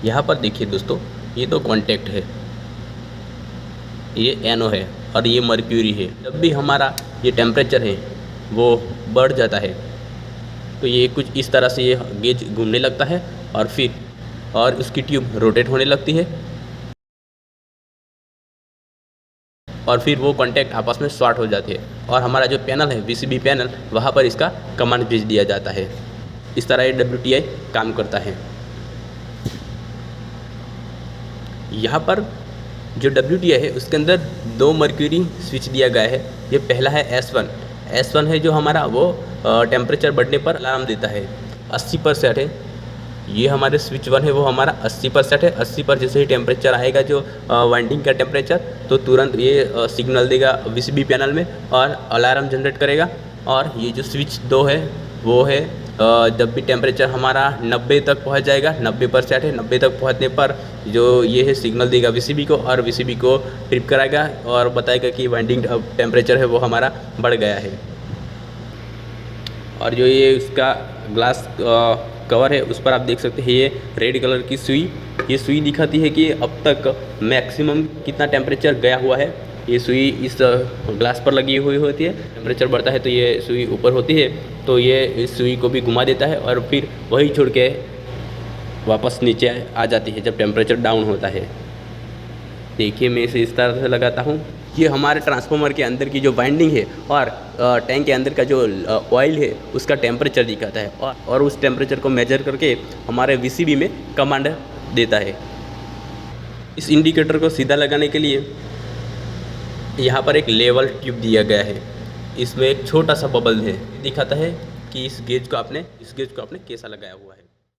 यहाँ पर देखिए दोस्तों, ये तो कॉन्टैक्ट है, ये एनो है और ये मर्क्यूरी है। जब भी हमारा ये टेम्परेचर है वो बढ़ जाता है तो ये कुछ इस तरह से ये गेज घूमने लगता है और उसकी ट्यूब रोटेट होने लगती है और फिर वो कॉन्टैक्ट आपस में शॉर्ट हो जाते हैं और हमारा जो पैनल है वीसीबी पैनल, वहाँ पर इसका कमांड भेज दिया जाता है। इस तरह ये WTI काम करता है। यहाँ पर जो WTI है उसके अंदर 2 मर्क्यूरी स्विच दिया गया है। ये पहला है S1 है जो हमारा वो टेम्परेचर बढ़ने पर अलार्म देता है। 80% है, ये हमारे स्विच 1 है वो हमारा 80% है। 80 पर जैसे ही टेम्परेचर आएगा जो वाइंडिंग का टेम्परेचर, तो तुरंत ये सिग्नल देगा वीसीबी पैनल में और अलार्म जनरेट करेगा। और ये जो स्विच 2 है वो है जब भी टेम्परेचर हमारा 90 तक पहुंच जाएगा, 90% है, 90 तक पहुंचने पर जो ये है सिग्नल देगा वीसीबी को और वीसीबी को ट्रिप कराएगा और बताएगा कि वाइंडिंग टेम्परेचर है वो हमारा बढ़ गया है। और जो ये उसका ग्लास कवर है उस पर आप देख सकते हैं ये रेड कलर की सुई, ये सुई दिखाती है कि अब तक मैक्सिमम कितना टेम्परेचर गया हुआ है। ये सुई इस ग्लास पर लगी हुई होती है। टेम्परेचर बढ़ता है तो ये सुई ऊपर होती है, तो ये इस सुई को भी घुमा देता है और फिर वही छोड़ के वापस नीचे आ जाती है जब टेम्परेचर डाउन होता है। देखिए मैं इसे इस तरह से लगाता हूँ। ये हमारे ट्रांसफार्मर के अंदर की जो वाइंडिंग है और टैंक के अंदर का जो ऑयल है उसका टेम्परेचर दिखाता है और उस टेम्परेचर को मेजर करके हमारे वीसीबी में कमांड देता है। इस इंडिकेटर को सीधा लगाने के लिए यहाँ पर एक लेवल ट्यूब दिया गया है। इसमें एक छोटा सा बबल है, दिखाता है कि इस गेज को आपने कैसा लगाया हुआ है।